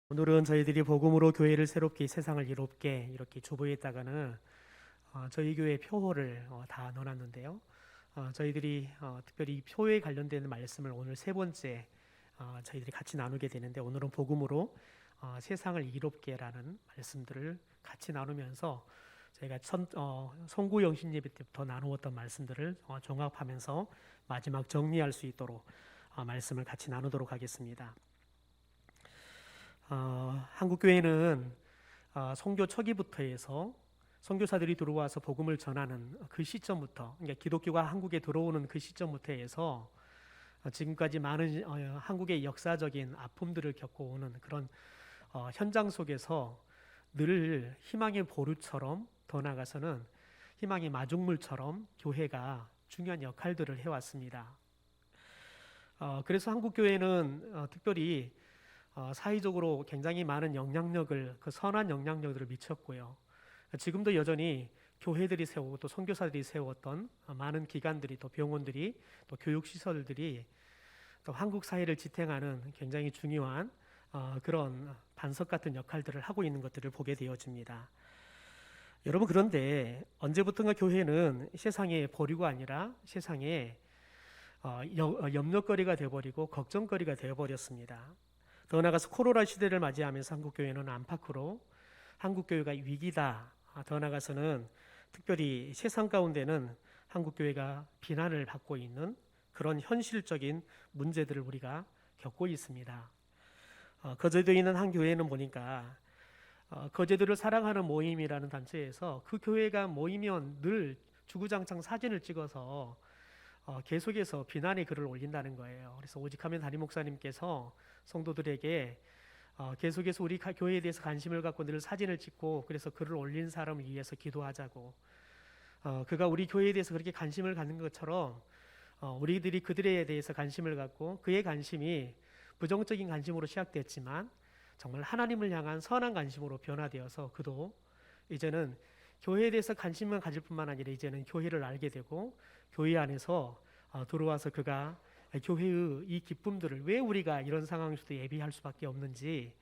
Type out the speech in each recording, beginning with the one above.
오늘은 저희들이 복음으로 교회를 새롭게 세상을 이롭게 이렇게 주보에다가는 저희 교회 표어를 다 넣어놨는데요. 저희들이 특별히 이 표에 관련된 말씀을 오늘 세 번째 저희들이 같이 나누게 되는데, 오늘은 복음으로 세상을 이롭게라는 말씀들을 같이 나누면서 저희가 송구 영신 예배 때부터 나누었던 말씀들을 종합하면서 마지막 정리할 수 있도록 말씀을 같이 나누도록 하겠습니다. 한국교회는 선교 초기부터 해서 선교사들이 들어와서 복음을 전하는 그 시점부터, 그러니까 기독교가 한국에 들어오는 그 시점부터 해서 지금까지 많은 한국의 역사적인 아픔들을 겪어오는 그런 현장 속에서 늘 희망의 보루처럼, 더 나아가서는 희망의 마중물처럼 교회가 중요한 역할들을 해왔습니다. 그래서 한국교회는 특별히 사회적으로 굉장히 많은 영향력을, 그 선한 영향력들을 미쳤고요. 지금도 여전히 교회들이 세우고 또 선교사들이 세웠던 많은 기관들이, 또 병원들이, 또 교육시설들이 또 한국 사회를 지탱하는 굉장히 중요한 그런 반석 같은 역할들을 하고 있는 것들을 보게 되어집니다. 여러분, 그런데 언제부턴가 교회는 세상의 보류가 아니라 세상의 염려거리가 되어버리고 걱정거리가 되어버렸습니다. 더 나아가서 코로나 시대를 맞이하면서 한국교회는 안팎으로 한국교회가 위기다, 더 나아가서는 특별히 세상 가운데는 한국교회가 비난을 받고 있는 그런 현실적인 문제들을 우리가 겪고 있습니다. 거제도에 있는 한 교회는 보니까 거제도를 사랑하는 모임이라는 단체에서 그 교회가 모이면 늘 주구장창 사진을 찍어서 계속해서 비난의 글을 올린다는 거예요. 그래서 오직하면 담임 목사님께서 성도들에게 계속해서 우리 교회에 대해서 관심을 갖고 늘 사진을 찍고, 그래서 글을 올린 사람을 위해서 기도하자고, 그가 우리 교회에 대해서 그렇게 관심을 갖는 것처럼 우리들이 그들에 대해서 관심을 갖고, 그의 관심이 부정적인 관심으로 시작됐지만 정말 하나님을 향한 선한 관심으로 변화되어서 그도 이제는 교회에 대해서 관심만 가질 뿐만 아니라 이제는 교회를 알게 되고, 교회 안에서 들어와서 그가 교회의 이 기쁨들을, 왜 우리가 이런 상황에서도 예비할 수밖에 없는지,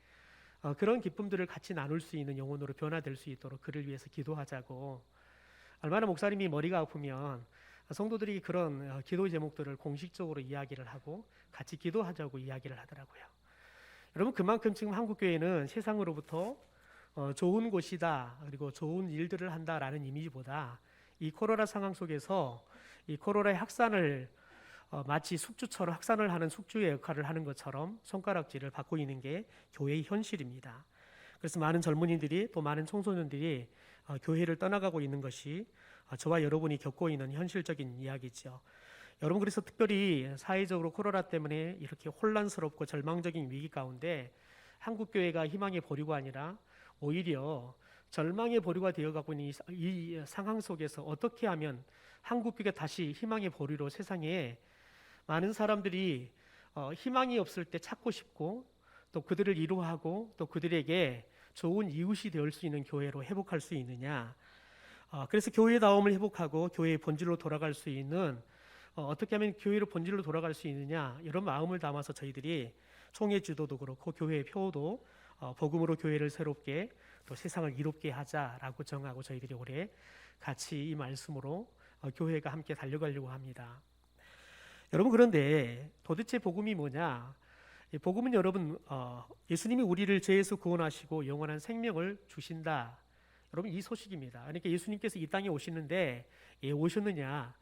그런 기쁨들을 같이 나눌 수 있는 영혼으로 변화될 수 있도록 그를 위해서 기도하자고, 얼마나 목사님이 머리가 아프면 성도들이 그런 기도 제목들을 공식적으로 이야기를 하고 같이 기도하자고 이야기를 하더라고요. 여러분, 그만큼 지금 한국교회는 세상으로부터 좋은 곳이다, 그리고 좋은 일들을 한다라는 이미지보다 이 코로나 상황 속에서 이 코로나의 확산을 마치 숙주처럼 확산을 하는 숙주의 역할을 하는 것처럼 손가락질을 받고 있는 게 교회의 현실입니다. 그래서 많은 젊은이들이, 또 많은 청소년들이 교회를 떠나가고 있는 것이 저와 여러분이 겪고 있는 현실적인 이야기죠. 여러분, 그래서 특별히 사회적으로 코로나 때문에 이렇게 혼란스럽고 절망적인 위기 가운데 한국교회가 희망의 보류가 아니라 오히려 절망의 보류가 되어가고 있는 이 상황 속에서 어떻게 하면 한국교회가 다시 희망의 보류로 세상에 많은 사람들이 희망이 없을 때 찾고 싶고, 또 그들을 위로하고, 또 그들에게 좋은 이웃이 되을 수 있는 교회로 회복할 수 있느냐, 그래서 교회다움을 회복하고 교회의 본질로 돌아갈 수 있는, 어떻게 하면 교회로 본질로 돌아갈 수 있느냐, 이런 마음을 담아서 저희들이 총회 지도도 그렇고 교회의 표도 복음으로 교회를 새롭게, 또 세상을 이롭게 하자라고 정하고 저희들이 올해 같이 이 말씀으로 교회가 함께 달려가려고 합니다. 여러분, 그런데 도대체 복음이 뭐냐? 복음은 여러분, 예수님이 우리를 죄에서 구원하시고 영원한 생명을 주신다, 여러분, 이 소식입니다. 그러니까 예수님께서 이 땅에 오시는데 왜 오셨느냐?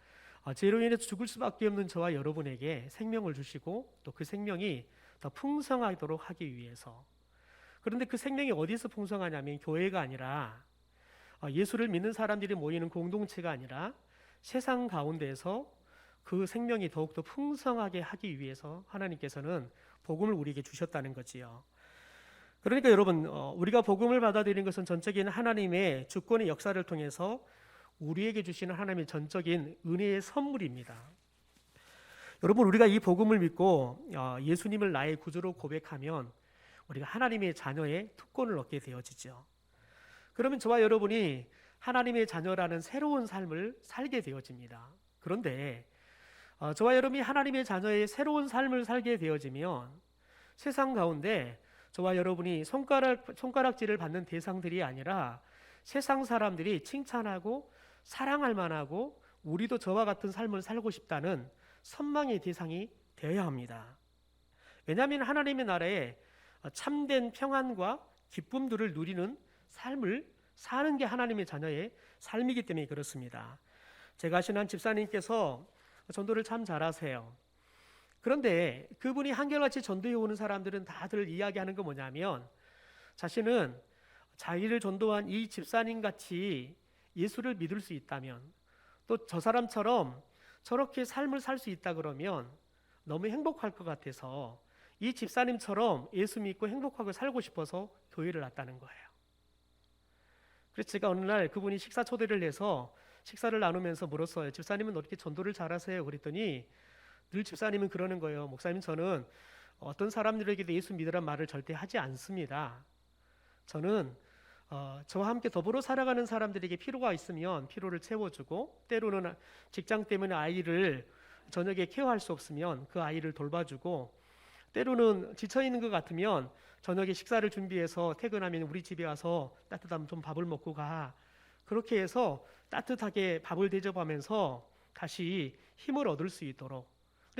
죄로 인해서 죽을 수밖에 없는 저와 여러분에게 생명을 주시고, 또 그 생명이 더 풍성하도록 하기 위해서. 그런데 그 생명이 어디서 풍성하냐면 교회가 아니라, 예수를 믿는 사람들이 모이는 공동체가 아니라 세상 가운데에서 그 생명이 더욱더 풍성하게 하기 위해서 하나님께서는 복음을 우리에게 주셨다는 거지요. 그러니까 여러분, 우리가 복음을 받아들이는 것은 전적인 하나님의 주권의 역사를 통해서 우리에게 주시는 하나님의 전적인 은혜의 선물입니다. 여러분, 우리가 이 복음을 믿고 예수님을 나의 구주로 고백하면 우리가 하나님의 자녀의 특권을 얻게 되어지죠. 그러면 저와 여러분이 하나님의 자녀라는 새로운 삶을 살게 되어집니다. 그런데 저와 여러분이 하나님의 자녀의 새로운 삶을 살게 되어지면 세상 가운데 저와 여러분이 손가락질을 받는 대상들이 아니라 세상 사람들이 칭찬하고 사랑할 만하고 우리도 저와 같은 삶을 살고 싶다는 선망의 대상이 되어야 합니다. 왜냐하면 하나님의 나라에 참된 평안과 기쁨들을 누리는 삶을 사는 게 하나님의 자녀의 삶이기 때문에 그렇습니다. 제가 아시는 집사님께서 전도를 참 잘하세요. 그런데 그분이 한결같이 전도해 오는 사람들은 다들 이야기하는 거 뭐냐면 자신은 자기를 전도한 이 집사님 같이 예수를 믿을 수 있다면 또 저 사람처럼 저렇게 삶을 살 수 있다 그러면 너무 행복할 것 같아서 이 집사님처럼 예수 믿고 행복하게 살고 싶어서 교회를 왔다는 거예요. 그래서 제가 어느 날 그분이 식사 초대를 해서 식사를 나누면서 물었어요. 집사님은 어떻게 전도를 잘하세요? 그랬더니 늘 집사님은 그러는 거예요. 목사님, 저는 어떤 사람들에게도 예수 믿으란 말을 절대 하지 않습니다. 저는 저와 함께 더불어 살아가는 사람들에게 필요가 있으면 필요를 채워주고, 때로는 직장 때문에 아이를 저녁에 케어할 수 없으면 그 아이를 돌봐주고, 때로는 지쳐있는 것 같으면 저녁에 식사를 준비해서 퇴근하면 우리 집에 와서 따뜻한 좀 밥을 먹고 가. 그렇게 해서 따뜻하게 밥을 대접하면서 다시 힘을 얻을 수 있도록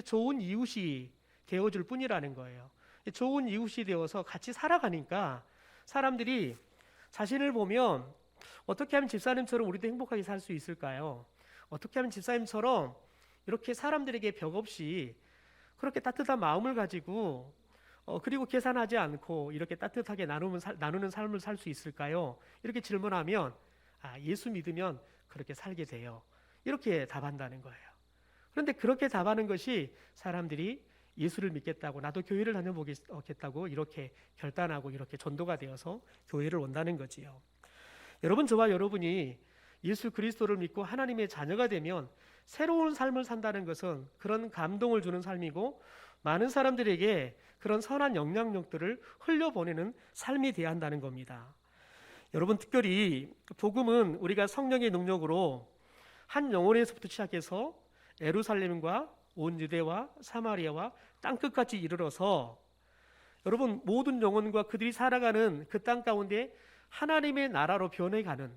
좋은 이웃이 되어줄 뿐이라는 거예요. 좋은 이웃이 되어서 같이 살아가니까 사람들이 자신을 보면 어떻게 하면 집사님처럼 우리도 행복하게 살 수 있을까요? 어떻게 하면 집사님처럼 이렇게 사람들에게 벽 없이 그렇게 따뜻한 마음을 가지고 그리고 계산하지 않고 이렇게 따뜻하게 나누는 삶을 살 수 있을까요? 이렇게 질문하면 예수 믿으면 그렇게 살게 돼요. 이렇게 답한다는 거예요. 그런데 그렇게 답하는 것이 사람들이 예수를 믿겠다고, 나도 교회를 다녀보겠다고 이렇게 결단하고 이렇게 전도가 되어서 교회를 온다는 거지요. 여러분, 저와 여러분이 예수 그리스도를 믿고 하나님의 자녀가 되면 새로운 삶을 산다는 것은 그런 감동을 주는 삶이고 많은 사람들에게 그런 선한 영향력들을 흘려보내는 삶이 되어야 한다는 겁니다. 여러분, 특별히 복음은 우리가 성령의 능력으로 한 영혼에서부터 시작해서 예루살렘과 온 유대와 사마리아와 땅끝까지 이르러서 여러분 모든 영혼과 그들이 살아가는 그 땅 가운데 하나님의 나라로 변해가는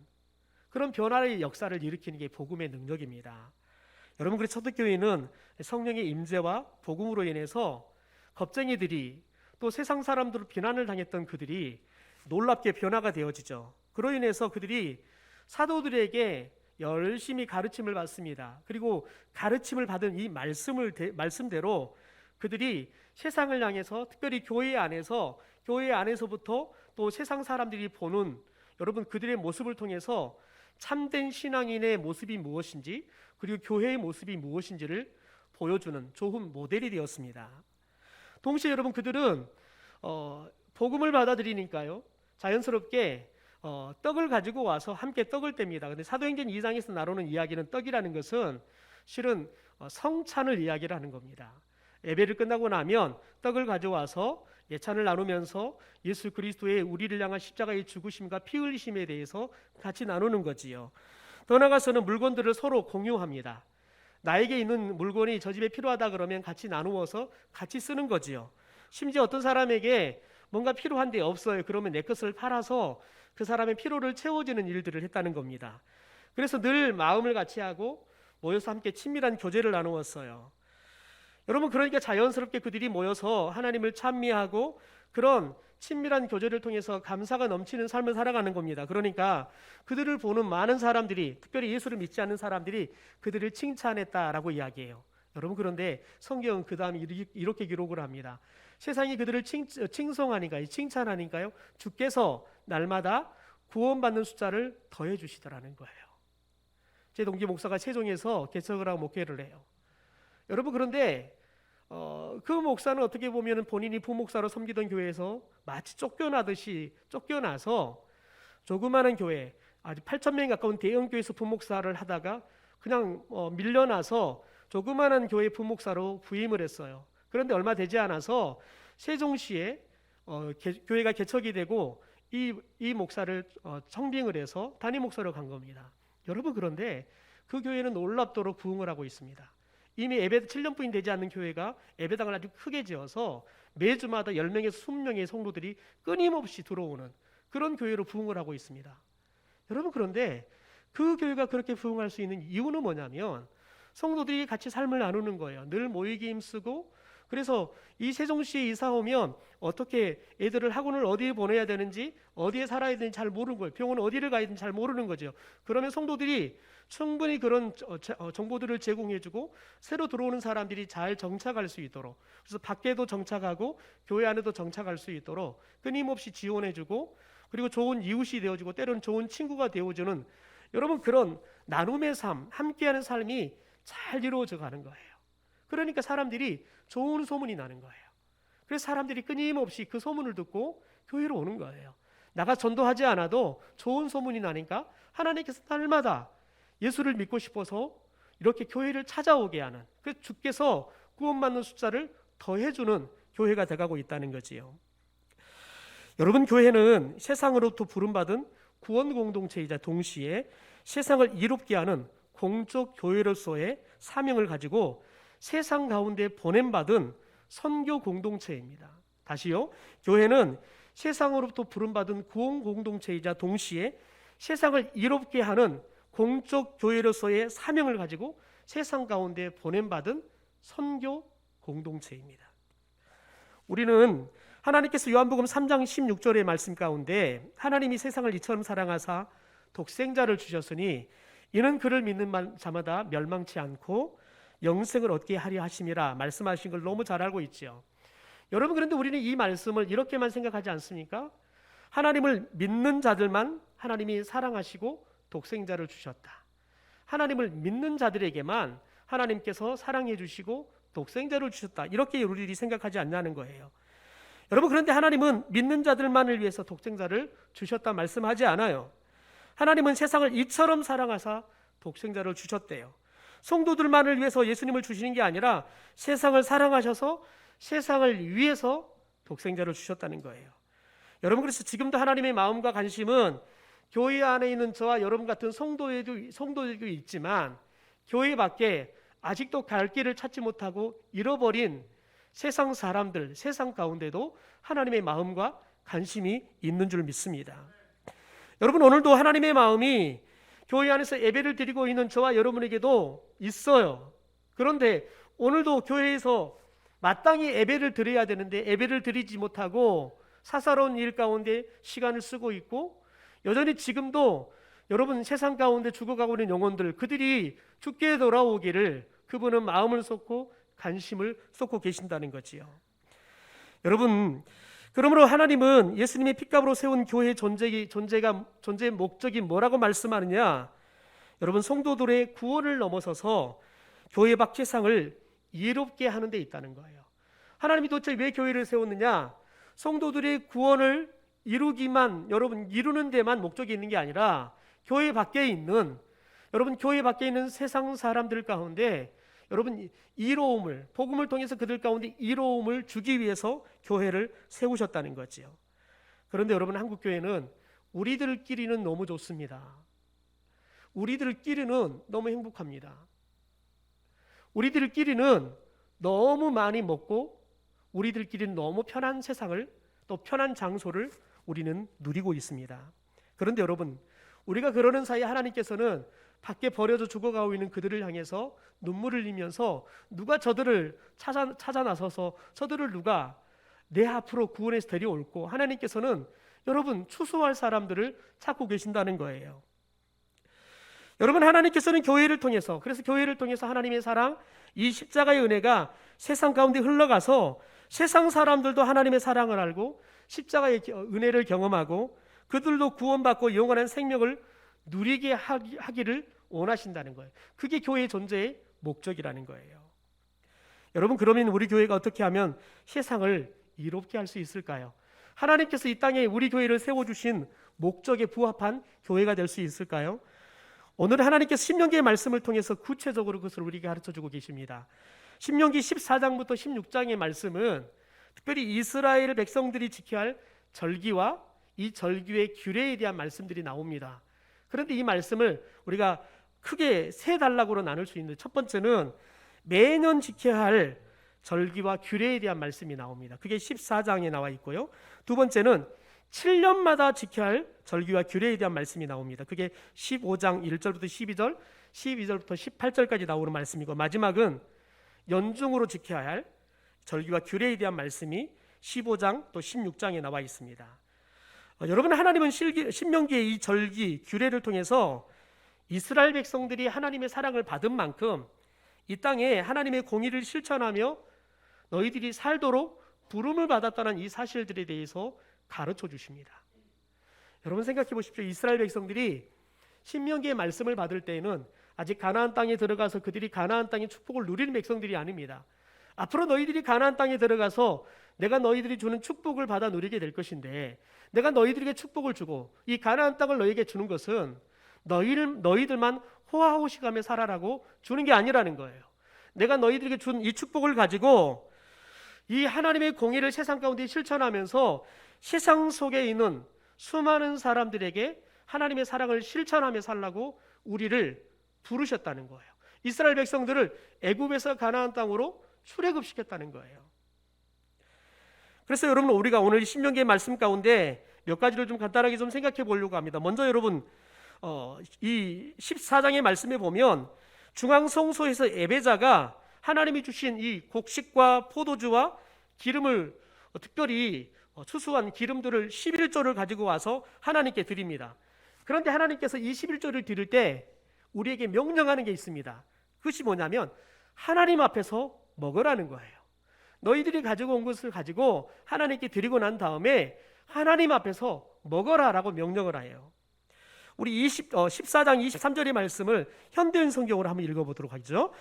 그런 변화의 역사를 일으키는 게 복음의 능력입니다. 여러분, 그래서 초대교회는 성령의 임재와 복음으로 인해서 겁쟁이들이 또 세상 사람들로 비난을 당했던 그들이 놀랍게 변화가 되어지죠. 그로 인해서 그들이 사도들에게 열심히 가르침을 받습니다. 그리고 가르침을 받은 이 말씀대로 그들이 세상을 향해서 특별히 교회 안에서부터 또 세상 사람들이 보는 여러분 그들의 모습을 통해서 참된 신앙인의 모습이 무엇인지 그리고 교회의 모습이 무엇인지를 보여주는 좋은 모델이 되었습니다. 동시에 여러분 그들은 복음을 받아들이니까요 자연스럽게 떡을 가지고 와서 함께 떡을 뗍니다. 근데 사도행전 2장에서 나오는 이야기는 떡이라는 것은 실은 성찬을 이야기를 하는 겁니다. 예배를 끝나고 나면 떡을 가져와서 예찬을 나누면서 예수 그리스도의 우리를 향한 십자가의 죽으심과 피 흘리심에 대해서 같이 나누는 거지요. 더 나아가서는 물건들을 서로 공유합니다. 나에게 있는 물건이 저 집에 필요하다 그러면 같이 나누어서 같이 쓰는 거지요. 심지어 어떤 사람에게 뭔가 필요한데 없어요. 그러면 내 것을 팔아서 그 사람의 필요를 채워주는 일들을 했다는 겁니다. 그래서 늘 마음을 같이 하고 모여서 함께 친밀한 교제를 나누었어요. 여러분, 그러니까 자연스럽게 그들이 모여서 하나님을 찬미하고 그런 친밀한 교제를 통해서 감사가 넘치는 삶을 살아가는 겁니다. 그러니까 그들을 보는 많은 사람들이, 특별히 예수를 믿지 않는 사람들이 그들을 칭찬했다라고 이야기해요. 여러분, 그런데 성경은 그 다음에 이렇게 기록을 합니다. 세상이 그들을 칭송하니까요, 주께서 날마다 구원받는 숫자를 더해 주시더라는 거예요. 제 동기 목사가 세종에서 개척을 하고 목회를 해요. 여러분, 그런데 그 목사는 어떻게 보면 본인이 부목사로 섬기던 교회에서 마치 쫓겨나서 조그마한 교회, 아주 8,000명 가까운 대형 교회에서 부목사를 하다가 그냥 밀려나서 조그마한 교회 부목사로 부임을 했어요. 그런데 얼마 되지 않아서 세종시에 교회가 개척이 되고 이 목사를 청빙을 해서 담임 목사로 간 겁니다. 여러분, 그런데 그 교회는 놀랍도록 부흥을 하고 있습니다. 이미 예배 7년뿐이 되지 않는 교회가 예배당을 아주 크게 지어서 매주마다 10명에서 20명의 성도들이 끊임없이 들어오는 그런 교회로 부흥을 하고 있습니다. 여러분, 그런데 그 교회가 그렇게 부흥할 수 있는 이유는 뭐냐면 성도들이 같이 삶을 나누는 거예요. 늘 모이기 힘쓰고, 그래서 이 세종시에 이사 오면 어떻게 애들을 학원을 어디에 보내야 되는지, 어디에 살아야 되는지 잘 모르는 거예요. 병원 어디를 가야 되는지 잘 모르는 거죠. 그러면 성도들이 충분히 그런 정보들을 제공해주고 새로 들어오는 사람들이 잘 정착할 수 있도록, 그래서 밖에도 정착하고 교회 안에도 정착할 수 있도록 끊임없이 지원해주고, 그리고 좋은 이웃이 되어주고 때로는 좋은 친구가 되어주는, 여러분, 그런 나눔의 삶, 함께하는 삶이 잘 이루어져 가는 거예요. 그러니까 사람들이 좋은 소문이 나는 거예요. 그래서 사람들이 끊임없이 그 소문을 듣고 교회로 오는 거예요. 나가 전도하지 않아도 좋은 소문이 나니까 하나님께서 날마다 예수를 믿고 싶어서 이렇게 교회를 찾아오게 하는, 그래서 주께서 구원받는 숫자를 더해주는 교회가 돼가고 있다는 거지요. 여러분, 교회는 세상으로부터 부름받은 구원 공동체이자 동시에 세상을 이롭게 하는 공적 교회로서의 사명을 가지고 세상 가운데 보냄받은 선교 공동체입니다. 다시요, 교회는 세상으로부터 부름받은 구원 공동체이자 동시에 세상을 이롭게 하는 공적 교회로서의 사명을 가지고 세상 가운데 보냄받은 선교 공동체입니다. 우리는 하나님께서 요한복음 3장 16절의 말씀 가운데 하나님이 세상을 이처럼 사랑하사 독생자를 주셨으니 이는 그를 믿는 자마다 멸망치 않고 영생을 얻게 하려 하심이라 말씀하신 걸 너무 잘 알고 있죠. 여러분, 그런데 우리는 이 말씀을 이렇게만 생각하지 않습니까? 하나님을 믿는 자들만 하나님이 사랑하시고 독생자를 주셨다. 하나님을 믿는 자들에게만 하나님께서 사랑해 주시고 독생자를 주셨다. 이렇게 우리들이 생각하지 않냐는 거예요. 여러분, 그런데 하나님은 믿는 자들만을 위해서 독생자를 주셨다 말씀하지 않아요. 하나님은 세상을 이처럼 사랑하사 독생자를 주셨대요. 성도들만을 위해서 예수님을 주시는 게 아니라 세상을 사랑하셔서 세상을 위해서 독생자를 주셨다는 거예요. 여러분, 그래서 지금도 하나님의 마음과 관심은 교회 안에 있는 저와 여러분 같은 성도에도 있지만 교회 밖에 아직도 갈 길을 찾지 못하고 잃어버린 세상 사람들, 세상 가운데도 하나님의 마음과 관심이 있는 줄 믿습니다. 여러분, 오늘도 하나님의 마음이 교회 안에서 예배를 드리고 있는 저와 여러분에게도 있어요. 그런데 오늘도 교회에서 마땅히 예배를 드려야 되는데 예배를 드리지 못하고 사사로운 일 가운데 시간을 쓰고 있고, 여전히 지금도 여러분 세상 가운데 죽어가고 있는 영혼들, 그들이 주께 돌아오기를 그분은 마음을 쏟고 관심을 쏟고 계신다는 거지요. 여러분, 그러므로 하나님은 예수님의 핏값으로 세운 교회의 존재의 목적이 뭐라고 말씀하느냐? 여러분, 성도들의 구원을 넘어서서 교회 밖 세상을 이롭게 하는 데 있다는 거예요. 하나님이 도대체 왜 교회를 세웠느냐? 성도들의 구원을 이루는 데만 목적이 있는 게 아니라 교회 밖에 있는, 여러분, 교회 밖에 있는 세상 사람들 가운데 여러분 이로움을, 복음을 통해서 그들 가운데 이로움을 주기 위해서 교회를 세우셨다는 거지요. 그런데 여러분, 한국교회는 우리들끼리는 너무 좋습니다. 우리들끼리는 너무 행복합니다. 우리들끼리는 너무 많이 먹고 우리들끼리는 너무 편한 세상을, 또 편한 장소를 우리는 누리고 있습니다. 그런데 여러분, 우리가 그러는 사이에 하나님께서는 밖에 버려져 죽어가고 있는 그들을 향해서 눈물을 흘리면서 누가 저들을 찾아 나서서 저들을 누가 내 앞으로 구원해서 데려올고, 하나님께서는 여러분 추수할 사람들을 찾고 계신다는 거예요. 여러분, 하나님께서는 교회를 통해서, 그래서 교회를 통해서 하나님의 사랑, 이 십자가의 은혜가 세상 가운데 흘러가서 세상 사람들도 하나님의 사랑을 알고 십자가의 은혜를 경험하고 그들도 구원받고 영원한 생명을 누리게 하기를 원하신다는 거예요. 그게 교회의 존재의 목적이라는 거예요. 여러분, 그러면 우리 교회가 어떻게 하면 세상을 이롭게 할 수 있을까요? 하나님께서 이 땅에 우리 교회를 세워주신 목적에 부합한 교회가 될 수 있을까요? 오늘 하나님께서 신명기의 말씀을 통해서 구체적으로 그것을 우리에게 가르쳐주고 계십니다. 신명기 14장부터 16장의 말씀은 특별히 이스라엘 백성들이 지켜야 할 절기와 이 절기의 규례에 대한 말씀들이 나옵니다. 그런데 이 말씀을 우리가 크게 세 단락으로 나눌 수 있는데, 첫 번째는 매년 지켜야 할 절기와 규례에 대한 말씀이 나옵니다. 그게 14장에 나와 있고요. 두 번째는 7년마다 지켜야 할 절기와 규례에 대한 말씀이 나옵니다. 그게 15장 1절부터 12절, 12절부터 18절까지 나오는 말씀이고, 마지막은 연중으로 지켜야 할 절기와 규례에 대한 말씀이 15장 또 16장에 나와 있습니다. 여러분, 하나님은 신명기의 이 절기, 규례를 통해서 이스라엘 백성들이 하나님의 사랑을 받은 만큼 이 땅에 하나님의 공의를 실천하며 너희들이 살도록 부름을 받았다는 이 사실들에 대해서 가르쳐 주십니다. 여러분 생각해 보십시오. 이스라엘 백성들이 신명기의 말씀을 받을 때에는 아직 가나안 땅에 들어가서 그들이 가나안 땅의 축복을 누리는 백성들이 아닙니다. 앞으로 너희들이 가나안 땅에 들어가서 내가 너희들이 주는 축복을 받아 누리게 될 것인데, 내가 너희들에게 축복을 주고 이 가나안 땅을 너희에게 주는 것은 너희들만 호화호식하며 살아라고 주는 게 아니라는 거예요. 내가 너희들에게 준 이 축복을 가지고 이 하나님의 공의를 세상 가운데 실천하면서 세상 속에 있는 수많은 사람들에게 하나님의 사랑을 실천하며 살라고 우리를 부르셨다는 거예요. 이스라엘 백성들을 애굽에서 가나안 땅으로 출애굽시켰다는 거예요. 그래서 여러분, 우리가 오늘 신명기의 말씀 가운데 몇 가지를 좀 간단하게 좀 생각해 보려고 합니다. 먼저 여러분, 이 14장의 말씀에 보면 중앙성소에서 예배자가 하나님이 주신 이 곡식과 포도주와 기름을, 특별히 추수한 기름들을 11조를 가지고 와서 하나님께 드립니다. 그런데 하나님께서 이 11조를 드릴 때 우리에게 명령하는 게 있습니다. 그것이 뭐냐면 하나님 앞에서 먹으라는 거예요. 너희들이 가지고 온 것을 가지고 하나님께 드리고 난 다음에 하나님 앞에서 먹어라라고 명령을 해요. 우리 14장 23절의 말씀을 현대인 성경으로 한번 읽어보도록 하죠.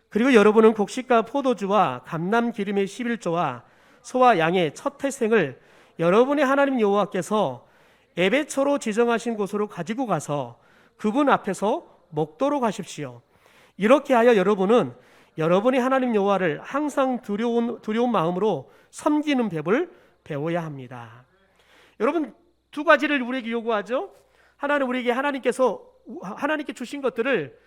그리고 여러분은 곡식과 포도주와 감람 기름의 11조와 소와 양의 첫 태생을 여러분의 하나님 여호와께서 예배처로 지정하신 곳으로 가지고 가서 그분 앞에서 먹도록 하십시오. 이렇게 하여 여러분은 여러분의 하나님 여호와를 항상 두려운 마음으로 섬기는 법을 배워야 합니다. 여러분, 두 가지를 우리에게 요구하죠. 하나는 우리에게 하나님께 주신 것들을,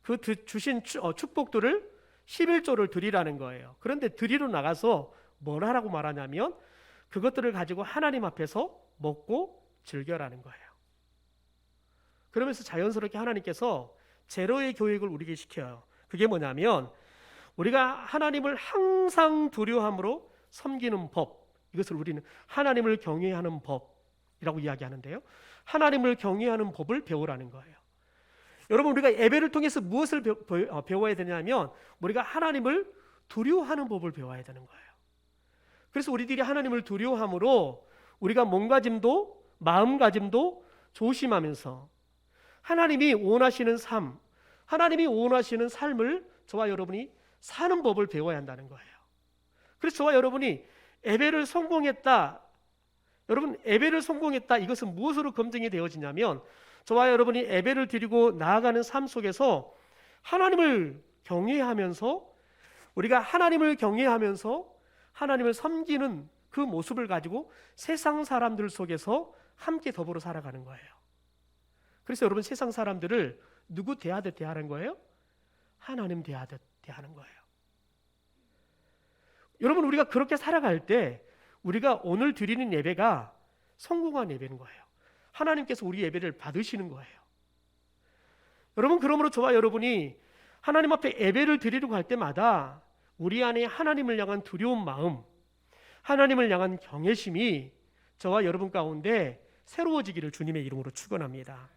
그 주신 축복들을 11조를 드리라는 거예요. 그런데 드리러 나가서 뭘 하라고 말하냐면 그것들을 가지고 하나님 앞에서 먹고 즐겨라는 거예요. 그러면서 자연스럽게 하나님께서 제로의 교육을 우리에게 시켜요. 그게 뭐냐면 우리가 하나님을 항상 두려워함으로 섬기는 법, 이것을 우리는 하나님을 경외하는 법이라고 이야기하는데요. 하나님을 경외하는 법을 배우라는 거예요. 여러분, 우리가 예배를 통해서 무엇을 배워야 되냐면 우리가 하나님을 두려워하는 법을 배워야 되는 거예요. 그래서 우리들이 하나님을 두려워함으로 우리가 몸가짐도 마음가짐도 조심하면서 하나님이 원하시는 삶, 하나님이 원하시는 삶을 저와 여러분이 사는 법을 배워야 한다는 거예요. 그래서 저와 여러분이 예배를 성공했다, 여러분 예배를 성공했다, 이것은 무엇으로 검증이 되어지냐면 저와 여러분이 예배를 드리고 나아가는 삶 속에서 하나님을 경외하면서, 우리가 하나님을 경외하면서 하나님을 섬기는 그 모습을 가지고 세상 사람들 속에서 함께 더불어 살아가는 거예요. 그래서 여러분, 세상 사람들을 누구 대하듯 대하는 거예요? 하나님 대하듯 대하는 거예요. 여러분, 우리가 그렇게 살아갈 때 우리가 오늘 드리는 예배가 성공한 예배인 거예요. 하나님께서 우리 예배를 받으시는 거예요. 여러분, 그러므로 저와 여러분이 하나님 앞에 예배를 드리려고 할 때마다 우리 안에 하나님을 향한 두려운 마음, 하나님을 향한 경외심이 저와 여러분 가운데 새로워지기를 주님의 이름으로 축원합니다.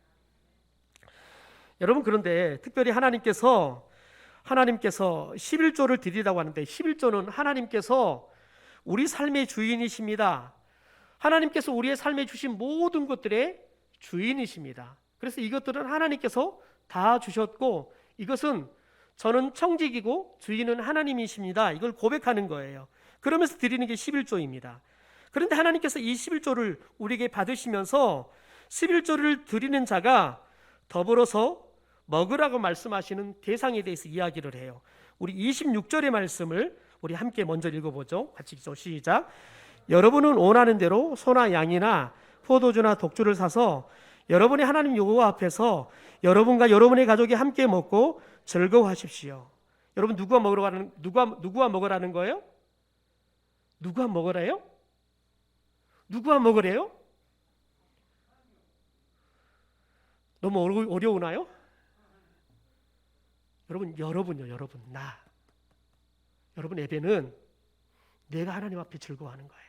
여러분, 그런데 특별히 하나님께서 11조를 드리라고 하는데 11조는 하나님께서 우리 삶의 주인이십니다. 하나님께서 우리의 삶에 주신 모든 것들의 주인이십니다. 그래서 이것들은 하나님께서 다 주셨고 이것은 저는 청직이고 주인은 하나님이십니다, 이걸 고백하는 거예요. 그러면서 드리는 게 11조입니다. 그런데 하나님께서 이 11조를 우리에게 받으시면서 11조를 드리는 자가 더불어서 먹으라고 말씀하시는 대상에 대해서 이야기를 해요. 우리 26절의 말씀을 우리 함께 먼저 읽어보죠. 같이 읽죠. 시작. 여러분은 원하는 대로 소나 양이나 포도주나 독주를 사서 여러분의 하나님 여호와 앞에서 여러분과 여러분의 가족이 함께 먹고 즐거워하십시오. 여러분 누구와 먹으라는 거예요? 누구와 먹으래요? 누구와 먹으래요? 너무 어려우나요? 여러분요, 나. 여러분 예배는 내가 하나님 앞에 즐거워하는 거예요.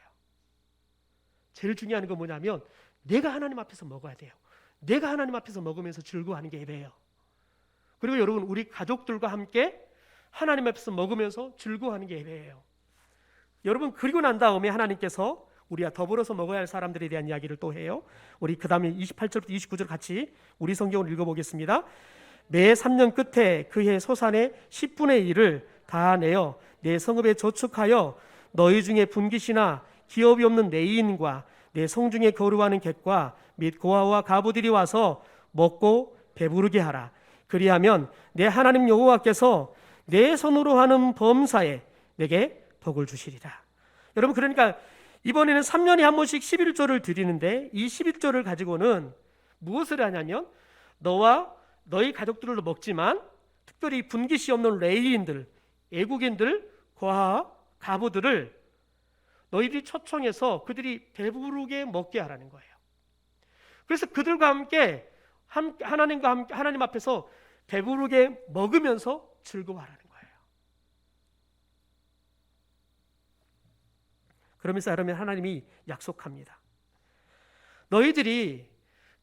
제일 중요한 건 뭐냐면 내가 하나님 앞에서 먹어야 돼요. 내가 하나님 앞에서 먹으면서 즐거워하는 게 예배예요. 그리고 여러분 우리 가족들과 함께 하나님 앞에서 먹으면서 즐거워하는 게 예배예요. 여러분 그리고 난 다음에 하나님께서 우리와 더불어서 먹어야 할 사람들에 대한 이야기를 또 해요. 우리 그 다음에 28절부터 29절 같이 우리 성경을 읽어보겠습니다. 매 3년 끝에 그해 소산의 10분의 1을 다 내어 내 성읍에 저축하여 너희 중에 분깃이나 기업이 없는 레위인과 내 성중에 거류하는 객과 및 고아와 가부들이 와서 먹고 배부르게 하라. 그리하면 내 하나님 여호와께서 내 손으로 하는 범사에 내게 복을 주시리라. 여러분 그러니까 이번에는 3년에 한 번씩 11조를 드리는데 이 11조를 가지고는 무엇을 하냐면 너와 너희 가족들로 먹지만 특별히 분깃이 없는 레위인들, 애국인들, 고아, 가부들을 너희들이 초청해서 그들이 배부르게 먹게 하라는 거예요. 그래서 그들과 함께 하나님 앞에서 배부르게 먹으면서 즐거워하라는 거예요. 그러면서 여러분 하나님이 약속합니다. 너희들이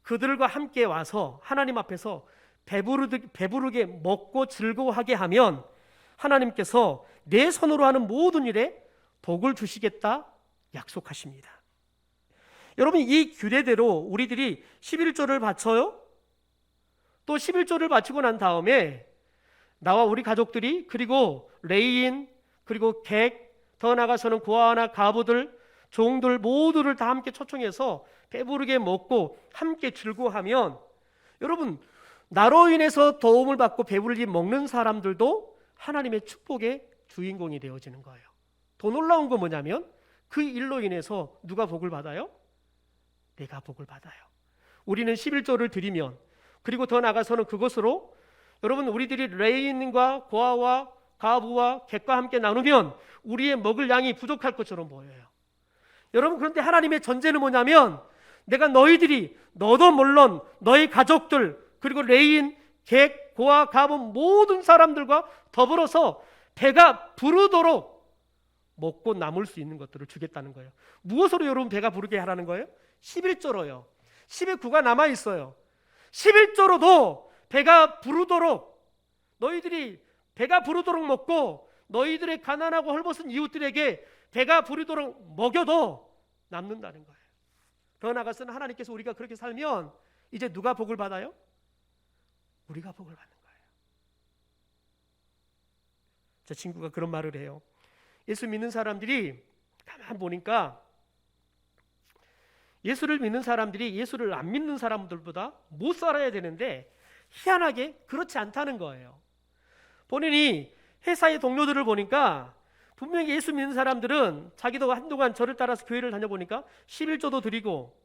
그들과 함께 와서 하나님 앞에서 배부르게 먹고 즐거워하게 하면 하나님께서 내 손으로 하는 모든 일에 복을 주시겠다 약속하십니다. 여러분 이 규례대로 우리들이 11조를 바쳐요. 또 11조를 바치고 난 다음에 나와 우리 가족들이 그리고 레위인 그리고 객 더 나아가서는 고아나 가부들 종들 모두를 다 함께 초청해서 배부르게 먹고 함께 즐거워하면 여러분 나로 인해서 도움을 받고 배부르게 먹는 사람들도 하나님의 축복의 주인공이 되어지는 거예요. 더 놀라운 건 뭐냐면 그 일로 인해서 누가 복을 받아요? 내가 복을 받아요. 우리는 11조를 드리면 그리고 더 나아가서는 그것으로 여러분 우리들이 레위인과 고아와 가부와 객과 함께 나누면 우리의 먹을 양이 부족할 것처럼 보여요. 여러분 그런데 하나님의 전제는 뭐냐면 내가 너도 물론 너희 가족들 그리고 레위인, 객, 고아, 가부 모든 사람들과 더불어서 배가 부르도록 먹고 남을 수 있는 것들을 주겠다는 거예요. 무엇으로 여러분 배가 부르게 하라는 거예요? 11조로요. 12구가 남아있어요. 11조로도 배가 부르도록 너희들이 배가 부르도록 먹고 너희들의 가난하고 헐벗은 이웃들에게 배가 부르도록 먹여도 남는다는 거예요. 더 나아가서는 하나님께서 우리가 그렇게 살면 이제 누가 복을 받아요? 우리가 복을 받는 거예요. 제 친구가 그런 말을 해요. 예수 믿는 사람들이 가만 보니까 예수를 믿는 사람들이 예수를 안 믿는 사람들보다 못 살아야 되는데 희한하게 그렇지 않다는 거예요. 본인이 회사의 동료들을 보니까 분명히 예수 믿는 사람들은 자기도 한동안 저를 따라서 교회를 다녀보니까 11조도 드리고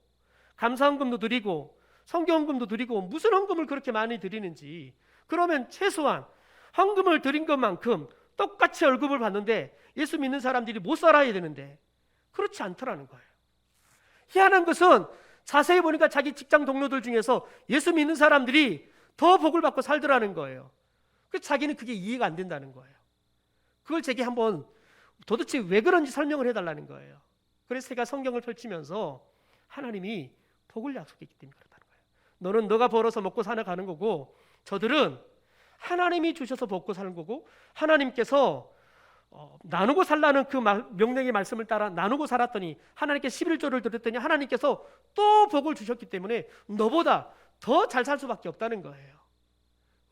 감사헌금도 드리고 성경헌금도 드리고 무슨 헌금을 그렇게 많이 드리는지 그러면 최소한 헌금을 드린 것만큼 똑같이 월급을 받는데 예수 믿는 사람들이 못 살아야 되는데 그렇지 않더라는 거예요. 희한한 것은 자세히 보니까 자기 직장 동료들 중에서 예수 믿는 사람들이 더 복을 받고 살더라는 거예요. 그래서 자기는 그게 이해가 안 된다는 거예요. 그걸 제게 한번 도대체 왜 그런지 설명을 해달라는 거예요. 그래서 제가 성경을 펼치면서 하나님이 복을 약속했기 때문에 그렇다는 거예요. 너는 너가 벌어서 먹고 살아가는 거고 저들은 하나님이 주셔서 먹고 사는 거고 하나님께서 나누고 살라는 그 명령의 말씀을 따라 나누고 살았더니 하나님께 11조를 드렸더니 하나님께서 또 복을 주셨기 때문에 너보다 더 잘 살 수밖에 없다는 거예요.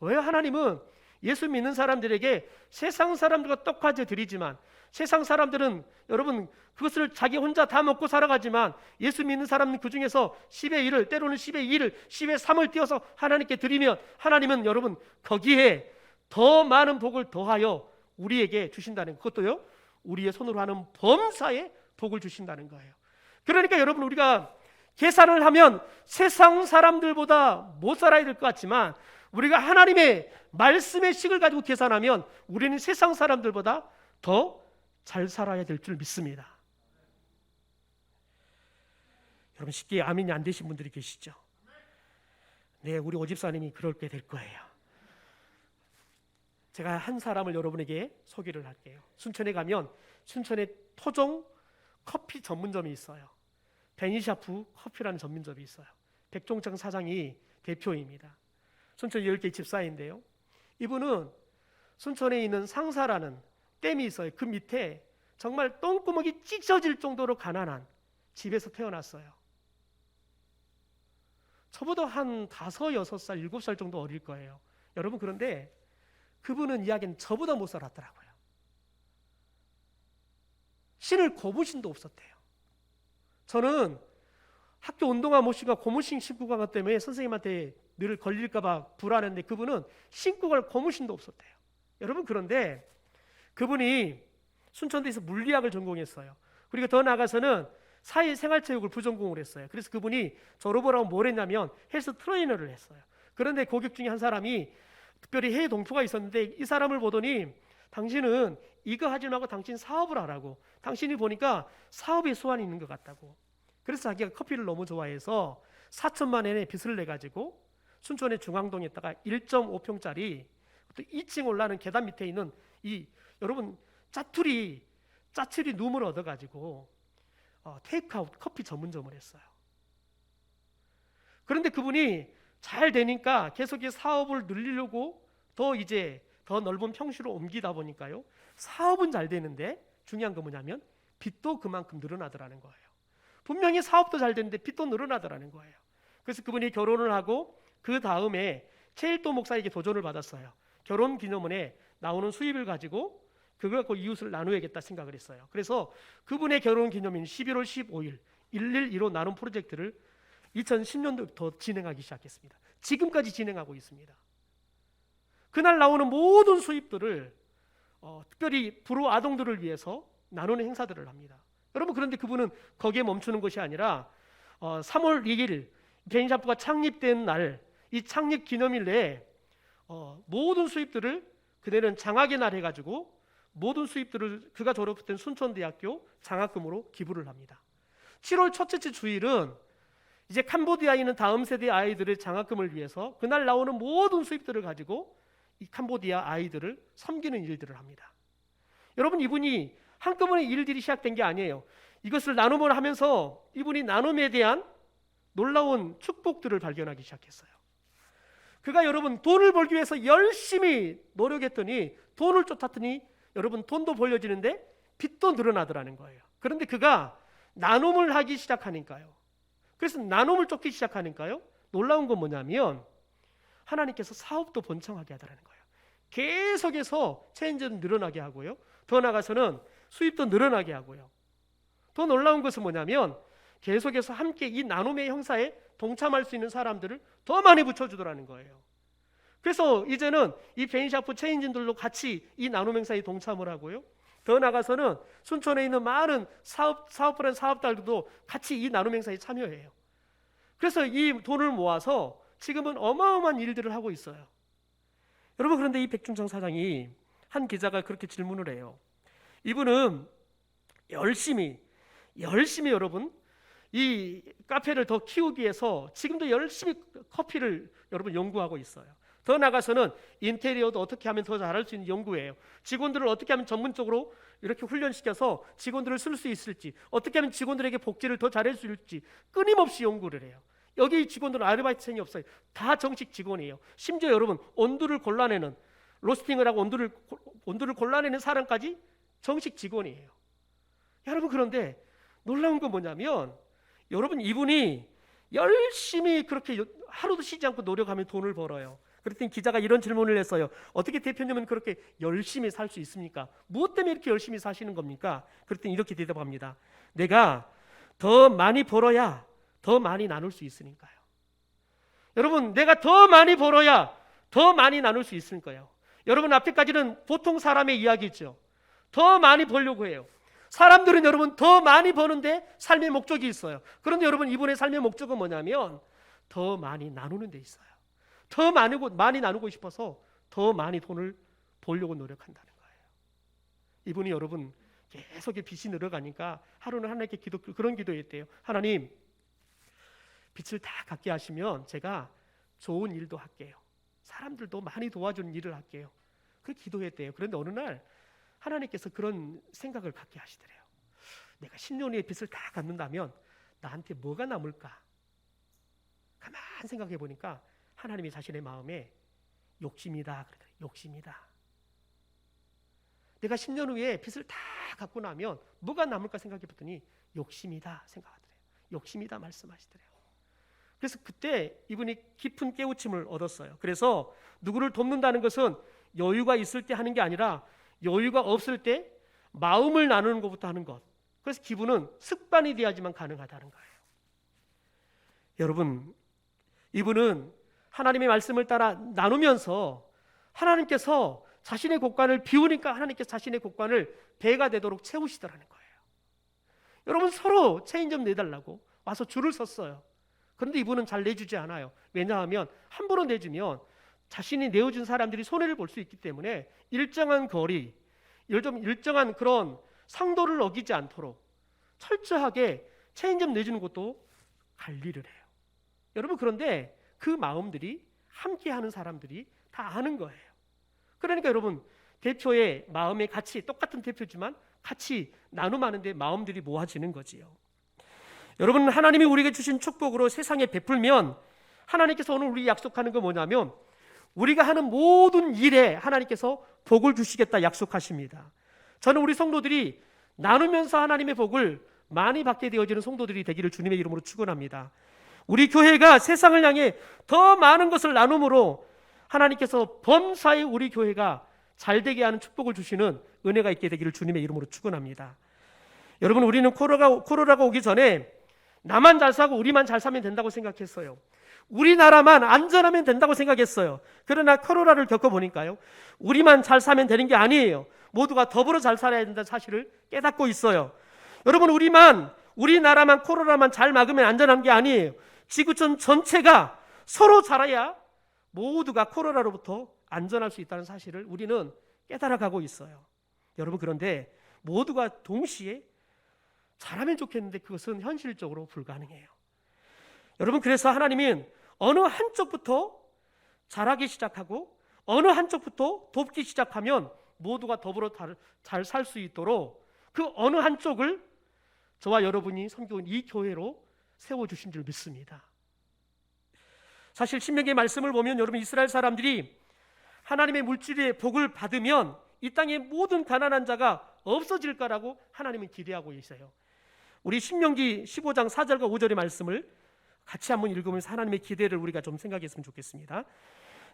왜요? 하나님은 예수 믿는 사람들에게 세상 사람들과 똑같이 드리지만 세상 사람들은 여러분 그것을 자기 혼자 다 먹고 살아가지만 예수 믿는 사람은 그 중에서 10의 1을 때로는 10의 2를 10의 3을 띄어서 하나님께 드리면 하나님은 여러분 거기에 더 많은 복을 더하여 우리에게 주신다는 그것도요 우리의 손으로 하는 범사에 복을 주신다는 거예요. 그러니까 여러분 우리가 계산을 하면 세상 사람들보다 못 살아야 될 것 같지만 우리가 하나님의 말씀의 식을 가지고 계산하면 우리는 세상 사람들보다 더 잘 살아야 될 줄 믿습니다. 여러분 쉽게 아멘이 안 되신 분들이 계시죠? 네, 우리 오집사님이 그렇게 될 거예요. 제가 한 사람을 여러분에게 소개를 할게요. 순천에 가면 순천에 토종 커피 전문점이 있어요. 베니샤프 커피라는 전문점이 있어요. 백종창 사장이 대표입니다. 순천 10개 집사인데요. 이분은 순천에 있는 상사라는 댐이 있어요. 그 밑에 정말 똥구멍이 찢어질 정도로 가난한 집에서 태어났어요. 저보다 한 5, 6살, 7살 정도 어릴 거예요. 여러분 그런데 그분은 이야기는 저보다 못 살았더라고요. 신을 고무신도 없었대요. 저는 학교 운동화 못 신고 고무신 신고 간 것 때문에 선생님한테 늘 걸릴까봐 불안했는데 그분은 신고 갈 고무신도 없었대요. 여러분 그런데 그분이 순천대에서 물리학을 전공했어요. 그리고 더 나아가서는 사회생활체육을 부전공을 했어요. 그래서 그분이 졸업을 하고 뭘 했냐면 헬스 트레이너를 했어요. 그런데 고객 중에 한 사람이 특별히 해외 동포가 있었는데 이 사람을 보더니 당신은 이거 하지 말고 당신 사업을 하라고. 당신이 보니까 사업에 소환이 있는 것 같다고. 그래서 자기가 커피를 너무 좋아해서 4천만 원의 빚을 내가지고 순천의 중앙동에다가 1.5평짜리 또 2층 올라가는 계단 밑에 있는 이 여러분 짜투리 룸을 얻어가지고 테이크아웃 커피 전문점을 했어요. 그런데 그분이 잘 되니까 계속 이 사업을 늘리려고 더 넓은 평수로 옮기다 보니까요. 사업은 잘 되는데 중요한 건 뭐냐면 빚도 그만큼 늘어나더라는 거예요. 분명히 사업도 잘 되는데 빚도 늘어나더라는 거예요. 그래서 그분이 결혼을 하고 그 다음에 최일도 목사에게 도전을 받았어요. 결혼 기념원에 나오는 수입을 가지고 그걸 갖고 이웃을 나누어야겠다 생각을 했어요. 그래서 그분의 결혼 기념일 11월 15일 112로 나눔 프로젝트를 2010년도부터 진행하기 시작했습니다. 지금까지 진행하고 있습니다. 그날 나오는 모든 수입들을 특별히 불우 아동들을 위해서 나누는 행사들을 합니다. 여러분 그런데 그분은 거기에 멈추는 것이 아니라 3월 2일 베니샤프가 창립된 날 이 창립 기념일 내에 모든 수입들을 그대는 장학의 날 해가지고 모든 수입들을 그가 졸업했던 순천대학교 장학금으로 기부를 합니다. 7월 첫째 주일은 이제 캄보디아에 있는 다음 세대 아이들의 장학금을 위해서 그날 나오는 모든 수입들을 가지고 이 캄보디아 아이들을 섬기는 일들을 합니다. 여러분 이분이 한꺼번에 일들이 시작된 게 아니에요. 이것을 나눔을 하면서 이분이 나눔에 대한 놀라운 축복들을 발견하기 시작했어요. 그가 여러분 돈을 벌기 위해서 열심히 노력했더니 돈을 쫓았더니 여러분 돈도 벌려지는데 빚도 늘어나더라는 거예요. 그런데 그가 나눔을 하기 시작하니까요. 그래서 나눔을 쫓기 시작하니까요. 놀라운 건 뭐냐면 하나님께서 사업도 번창하게 하더라는 거예요. 계속해서 체인지는 늘어나게 하고요. 더 나아가서는 수입도 늘어나게 하고요. 더 놀라운 것은 뭐냐면 계속해서 함께 이 나눔의 형사에 동참할 수 있는 사람들을 더 많이 붙여주더라는 거예요. 그래서 이제는 이 베니샤프 체인진들도 같이 이 나눔 행사에 동참을 하고요. 더 나아가서는 순천에 있는 많은 사업을 한 사업자들도 같이 이 나눔 행사에 참여해요. 그래서 이 돈을 모아서 지금은 어마어마한 일들을 하고 있어요. 여러분 그런데 이 백중창 사장이 한 기자가 그렇게 질문을 해요. 이분은 열심히 여러분 이 카페를 더 키우기 위해서 지금도 열심히 커피를 여러분 연구하고 있어요. 더 나가서는 인테리어도 어떻게 하면 더 잘할 수 있는 연구예요. 직원들을 어떻게 하면 전문적으로 이렇게 훈련시켜서 직원들을 쓸 수 있을지, 어떻게 하면 직원들에게 복지를 더 잘할 수 있을지 끊임없이 연구를 해요. 여기 직원들은 아르바이트생이 없어요. 다 정식 직원이에요. 심지어 여러분 온도를 골라내는 로스팅을 하고 온도를 골라내는 사람까지 정식 직원이에요. 여러분 그런데 놀라운 건 뭐냐면 여러분 이분이 열심히 그렇게 하루도 쉬지 않고 노력하며 돈을 벌어요. 그랬더니 기자가 이런 질문을 했어요. 어떻게 대표님은 그렇게 열심히 살 수 있습니까? 무엇 때문에 이렇게 열심히 사시는 겁니까? 그랬더니 이렇게 대답합니다. 내가 더 많이 벌어야 더 많이 나눌 수 있으니까요. 여러분 내가 더 많이 벌어야 더 많이 나눌 수 있으니까요. 여러분 앞에까지는 보통 사람의 이야기죠. 더 많이 벌려고 해요. 사람들은 여러분 더 많이 버는데 삶의 목적이 있어요. 그런데 여러분 이분의 삶의 목적은 뭐냐면 더 많이 나누는 데 있어요. 더 많이 나누고 싶어서 더 많이 돈을 벌려고 노력한다는 거예요. 이분이 여러분 계속 빚이 늘어가니까 하루는 하나님께 그런 기도했대요. 하나님, 빚을 다 갚게 하시면 제가 좋은 일도 할게요. 사람들도 많이 도와주는 일을 할게요. 그 기도했대요. 그런데 어느 날 하나님께서 그런 생각을 갖게 하시더래요. 내가 10년 후에 빚을 다 갚는다면 나한테 뭐가 남을까? 가만 생각해 보니까 하나님이 자신의 마음에 욕심이다 그러더래요. 욕심이다. 내가 10년 후에 빚을 다 갚고 나면 뭐가 남을까 생각해 봤더니 욕심이다 생각하더래요. 욕심이다 말씀하시더래요. 그래서 그때 이분이 깊은 깨우침을 얻었어요. 그래서 누구를 돕는다는 것은 여유가 있을 때 하는 게 아니라 여유가 없을 때 마음을 나누는 것부터 하는 것. 그래서 기부는 습관이 돼야지만 가능하다는 거예요. 여러분, 이분은 하나님의 말씀을 따라 나누면서 하나님께서 자신의 곳간을 비우니까 하나님께서 자신의 곳간을 배가 되도록 채우시더라는 거예요. 여러분, 서로 체인 좀 내달라고 와서 줄을 섰어요. 그런데 이분은 잘 내주지 않아요. 왜냐하면 함부로 내주면 자신이 내어준 사람들이 손해를 볼 수 있기 때문에 일정한 거리, 일정한 그런 상도를 어기지 않도록 철저하게 체인 좀 내주는 것도 관리를 해요. 여러분, 그런데 그 마음들이 함께하는 사람들이 다 아는 거예요. 그러니까 여러분, 대표의 마음의 같이 똑같은 대표지만 같이 나눔하는데 마음들이 모아지는 거지요. 여러분, 하나님이 우리에게 주신 축복으로 세상에 베풀면 하나님께서 오늘 우리 약속하는 건 뭐냐면 우리가 하는 모든 일에 하나님께서 복을 주시겠다 약속하십니다. 저는 우리 성도들이 나누면서 하나님의 복을 많이 받게 되어지는 성도들이 되기를 주님의 이름으로 축원합니다. 우리 교회가 세상을 향해 더 많은 것을 나눔으로 하나님께서 범사에 우리 교회가 잘되게 하는 축복을 주시는 은혜가 있게 되기를 주님의 이름으로 축원합니다. 여러분, 우리는 코로나가 오기 전에 나만 잘 사고 우리만 잘 사면 된다고 생각했어요. 우리나라만 안전하면 된다고 생각했어요. 그러나 코로나를 겪어보니까요, 우리만 잘 사면 되는 게 아니에요. 모두가 더불어 잘 살아야 된다는 사실을 깨닫고 있어요. 여러분, 우리나라만 코로나만 잘 막으면 안전한 게 아니에요. 지구촌 전체가 서로 잘해야 모두가 코로나로부터 안전할 수 있다는 사실을 우리는 깨달아가고 있어요. 여러분, 그런데 모두가 동시에 잘하면 좋겠는데 그것은 현실적으로 불가능해요. 여러분, 그래서 하나님은 어느 한쪽부터 잘하기 시작하고 어느 한쪽부터 돕기 시작하면 모두가 더불어 잘 살 수 있도록 그 어느 한쪽을 저와 여러분이 섬겨온 이 교회로 세워주신 줄 믿습니다. 사실 신명기의 말씀을 보면 여러분, 이스라엘 사람들이 하나님의 물질의 복을 받으면 이 땅의 모든 가난한 자가 없어질 거라고 하나님은 기대하고 있어요. 우리 신명기 15장 4절과 5절의 말씀을 같이 한번 읽으면서 하나님의 기대를 우리가 좀 생각했으면 좋겠습니다.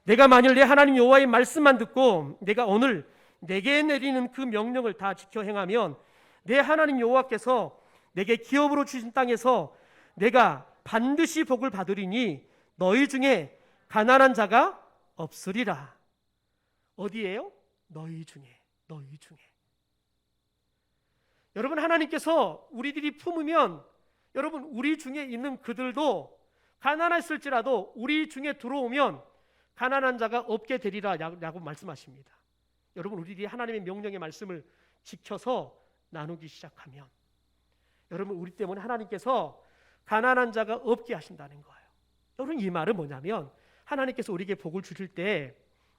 내가 만일 내 하나님 여호와의 말씀만 듣고 내가 오늘 내게 내리는 그 명령을 다 지켜 행하면 내 하나님 여호와께서 내게 기업으로 주신 땅에서 내가 반드시 복을 받으리니 너희 중에 가난한 자가 없으리라. 어디예요? 너희 중에. 여러분, 하나님께서 우리들이 품으면 여러분, 우리 중에 있는 그들도 가난했을지라도 우리 중에 들어오면 가난한 자가 없게 되리라 라고 말씀하십니다. 여러분, 우리들이 하나님의 명령의 말씀을 지켜서 나누기 시작하면 여러분, 우리 때문에 하나님께서 가난한 자가 없게 하신다는 거예요. 여러분, 이 말은 뭐냐면 하나님께서 우리에게 복을 주실 때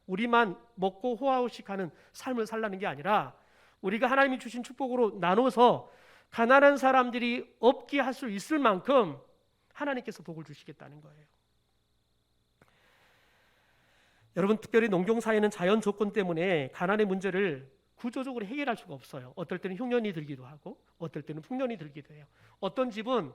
우리만 먹고 호화호식하는 삶을 살라는 게 아니라 우리가 하나님이 주신 축복으로 나눠서 가난한 사람들이 없게 할 수 있을 만큼 하나님께서 복을 주시겠다는 거예요. 여러분, 특별히 농경사회는 자연 조건 때문에 가난의 문제를 구조적으로 해결할 수가 없어요. 어떨 때는 흉년이 들기도 하고 어떨 때는 풍년이 들기도 해요. 어떤 집은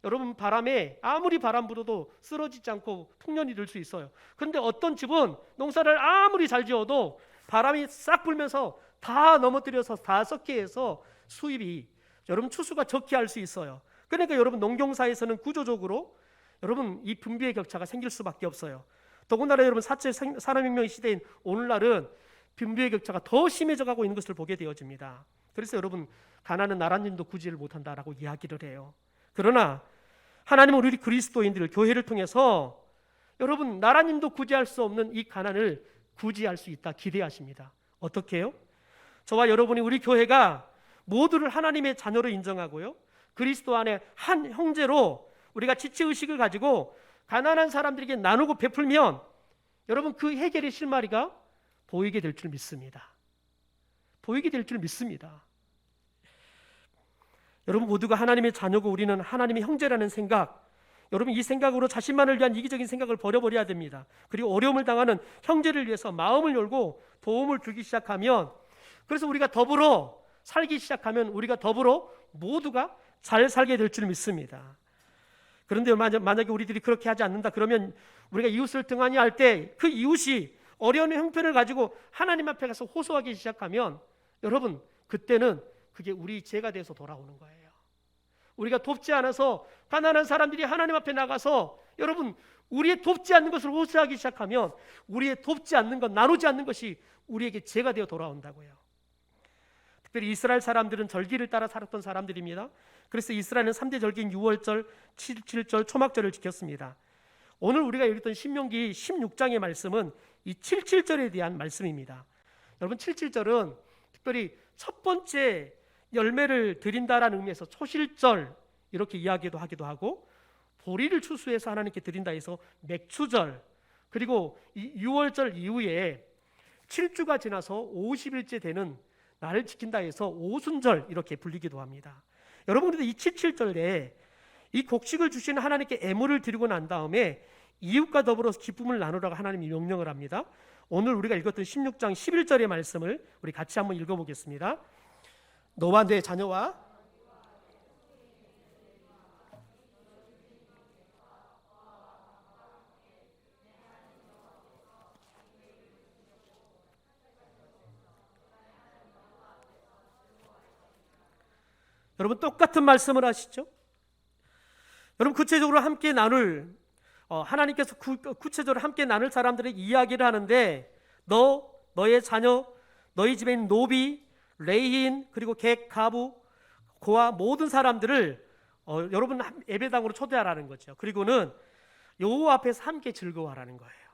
여러분, 바람에 아무리 바람 불어도 쓰러지지 않고 풍년이 들 수 있어요. 그런데 어떤 집은 농사를 아무리 잘 지어도 바람이 싹 불면서 다 넘어뜨려서 다 썩게 해서 수입이 여러분 추수가 적게 할 수 있어요. 그러니까 여러분, 농경사에서는 구조적으로 여러분 이 분비의 격차가 생길 수밖에 없어요. 더군다나 여러분 4차 산업혁명 시대인 오늘날은 분비의 격차가 더 심해져 가고 있는 것을 보게 되어집니다. 그래서 여러분, 가난은 나라님도 구제를 못한다라고 이야기를 해요. 그러나 하나님은 우리 그리스도인들을 교회를 통해서 여러분 나라님도 구제할 수 없는 이 가난을 구제할 수 있다 기대하십니다. 어떻게 해요? 저와 여러분이 우리 교회가 모두를 하나님의 자녀로 인정하고요, 그리스도 안에 한 형제로 우리가 지체의식을 가지고 가난한 사람들에게 나누고 베풀면 여러분 그 해결의 실마리가 보이게 될 줄 믿습니다. 보이게 될 줄 믿습니다. 여러분 모두가 하나님의 자녀고 우리는 하나님의 형제라는 생각, 여러분 이 생각으로 자신만을 위한 이기적인 생각을 버려버려야 됩니다. 그리고 어려움을 당하는 형제를 위해서 마음을 열고 도움을 주기 시작하면, 그래서 우리가 더불어 살기 시작하면 우리가 더불어 모두가 잘 살게 될 줄 믿습니다. 그런데 만약에 우리들이 그렇게 하지 않는다 그러면 우리가 이웃을 등한히 할 때 그 이웃이 어려운 형편을 가지고 하나님 앞에 가서 호소하기 시작하면 여러분 그때는 그게 우리 죄가 돼서 돌아오는 거예요. 우리가 돕지 않아서 가난한 사람들이 하나님 앞에 나가서 여러분 우리의 돕지 않는 것을 호소하기 시작하면 우리의 돕지 않는 것, 나누지 않는 것이 우리에게 죄가 되어 돌아온다고요. 특별히 이스라엘 사람들은 절기를 따라 살았던 사람들입니다. 그래서 이스라엘은 3대 절기인 6월절, 7절, 초막절을 지켰습니다. 오늘 우리가 읽었던 신명기 16장의 말씀은 이 77절에 대한 말씀입니다. 여러분 77절은 특별히 첫 번째 열매를 드린다라는 의미에서 초실절 이렇게 이야기도 하기도 하고, 보리를 추수해서 하나님께 드린다 해서 맥추절, 그리고 이 6월절 이후에 7주가 지나서 50일째 되는 날을 지킨다 해서 오순절 이렇게 불리기도 합니다. 여러분 그런데 이 77절에 이 곡식을 주시는 하나님께 애물을 드리고 난 다음에 이웃과 더불어 기쁨을 나누라고 하나님이 명령을 합니다. 오늘 우리가 읽었던 16장 11절의 말씀을 우리 같이 한번 읽어보겠습니다. 너와 내 자녀와 여러분 똑같은 말씀을 하시죠? 여러분 구체적으로 함께 나눌 하나님께서 구체적으로 함께 나눌 사람들의 이야기를 하는데 너의 자녀, 너희 집에 있는 노비, 레인, 그리고 객, 가부, 고아 모든 사람들을 여러분 예배당으로 초대하라는 거죠. 그리고는 여호와 앞에서 함께 즐거워하라는 거예요.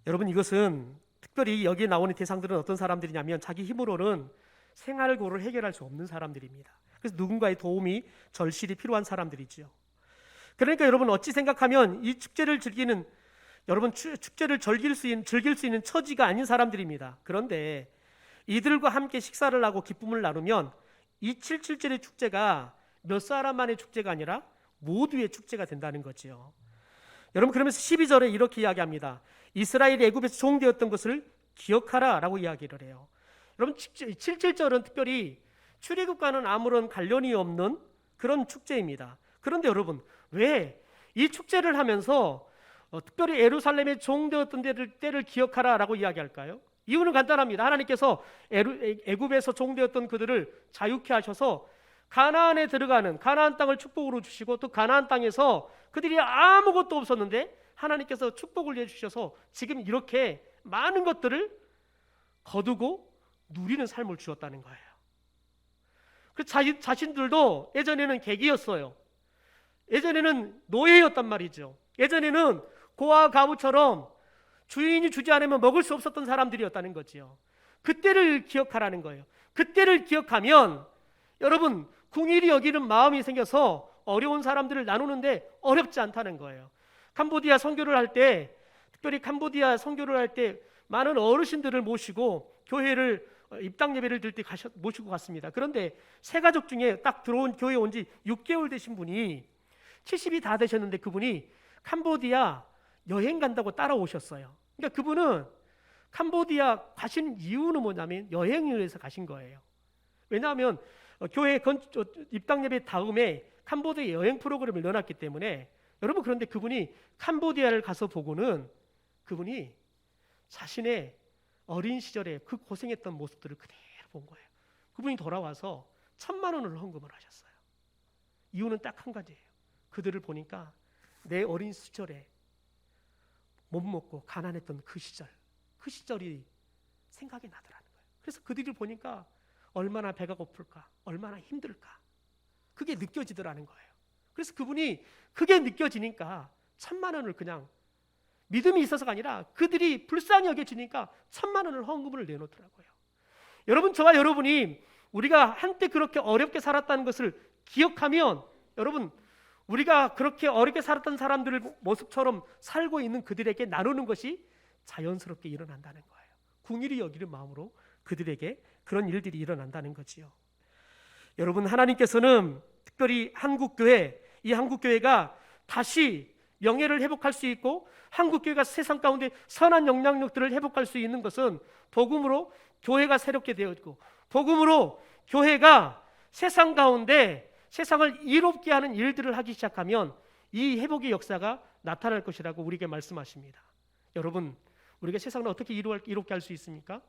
여러분 이것은 특별히 여기에 나오는 대상들은 어떤 사람들이냐면 자기 힘으로는 생활고를 해결할 수 없는 사람들입니다. 그래서 누군가의 도움이 절실히 필요한 사람들이지요. 그러니까 여러분 어찌 생각하면 이 축제를 즐기는 여러분 축제를 즐길 수 있는 처지가 아닌 사람들입니다. 그런데 이들과 함께 식사를 하고 기쁨을 나누면 이 77절의 축제가 몇 사람만의 축제가 아니라 모두의 축제가 된다는 거지요. 여러분 그러면서 12절에 이렇게 이야기합니다. 이스라엘이 애굽에서 종되었던 것을 기억하라 라고 이야기를 해요. 여러분 77절은 특별히 출애굽과는 아무런 관련이 없는 그런 축제입니다. 그런데 여러분 왜 이 축제를 하면서 특별히 예루살렘에 종되었던 때를 기억하라 라고 이야기할까요? 이유는 간단합니다. 하나님께서 애굽에서 종되었던 그들을 자유케 하셔서 가나안에 들어가는 가나안 땅을 축복으로 주시고, 또 가나안 땅에서 그들이 아무것도 없었는데 하나님께서 축복을 해주셔서 지금 이렇게 많은 것들을 거두고 누리는 삶을 주었다는 거예요. 그 자신들도 예전에는 객이었어요. 예전에는 노예였단 말이죠. 예전에는 고아 가부처럼 주인이 주지 않으면 먹을 수 없었던 사람들이었다는 거지요. 그때를 기억하라는 거예요. 그때를 기억하면 여러분 궁일이 여기는 마음이 생겨서 어려운 사람들을 나누는데 어렵지 않다는 거예요. 캄보디아 선교를 할 때, 특별히 캄보디아 선교를 할 때 많은 어르신들을 모시고 교회를 입당 예배를 드릴 때 모시고 갔습니다. 그런데 세 가족 중에 딱 들어온 교회에 온 지 6개월 되신 분이 70이 다 되셨는데 그분이 캄보디아 여행 간다고 따라오셨어요. 그러니까 그분은 캄보디아 가신 이유는 뭐냐면 여행을 위해서 가신 거예요. 왜냐하면 교회 입당 예배 다음에 캄보디아 여행 프로그램을 넣어놨기 때문에. 여러분 그런데 그분이 캄보디아를 가서 보고는 그분이 자신의 어린 시절에 그 고생했던 모습들을 그대로 본 거예요. 그분이 돌아와서 1,000만 원을 헌금을 하셨어요. 이유는 딱 한 가지예요. 그들을 보니까 내 어린 시절에 못 먹고 가난했던 그 시절이 생각이 나더라는 거예요. 그래서 그들을 보니까 얼마나 배가 고플까, 얼마나 힘들까, 그게 느껴지더라는 거예요. 그래서 그분이 그게 느껴지니까 1,000만 원을 그냥 믿음이 있어서가 아니라 그들이 불쌍히 여겨지니까 1,000만 원을 헌금을 내놓더라고요. 여러분, 저와 여러분이 우리가 한때 그렇게 어렵게 살았다는 것을 기억하면 여러분, 우리가 그렇게 어렵게 살았던 사람들의 모습처럼 살고 있는 그들에게 나누는 것이 자연스럽게 일어난다는 거예요. 궁일이 여기는 마음으로 그들에게 그런 일들이 일어난다는 거지요. 여러분, 하나님께서는 특별히 한국교회, 이 한국교회가 다시 명예를 회복할 수 있고 한국교회가 세상 가운데 선한 영향력들을 회복할 수 있는 것은 복음으로 교회가 새롭게 되어지고 복음으로 교회가 세상 가운데 세상을 이롭게 하는 일들을 하기 시작하면 이 회복의 역사가 나타날 것이라고 우리에게 말씀하십니다. 여러분, 우리가 세상을 어떻게 이롭게 할 수 있습니까?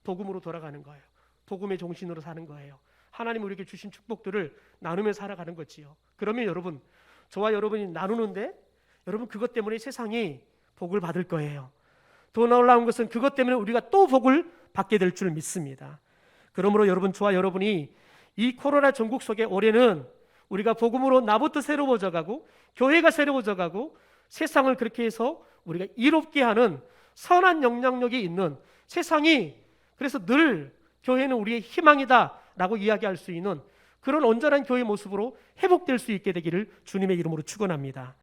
복음으로 돌아가는 거예요. 복음의 정신으로 사는 거예요. 하나님 우리에게 주신 축복들을 나누며 살아가는 거지요. 그러면 여러분, 저와 여러분이 나누는데 여러분, 그것 때문에 세상이 복을 받을 거예요. 더 놀라운 것은 그것 때문에 우리가 또 복을 받게 될 줄 믿습니다. 그러므로 여러분, 저와 여러분이 이 코로나 전국 속에 올해는 우리가 복음으로 나부터 새로워져가고 교회가 새로워져가고 세상을 그렇게 해서 우리가 이롭게 하는 선한 영향력이 있는 세상이, 그래서 늘 교회는 우리의 희망이다 라고 이야기할 수 있는 그런 온전한 교회 모습으로 회복될 수 있게 되기를 주님의 이름으로 축원합니다.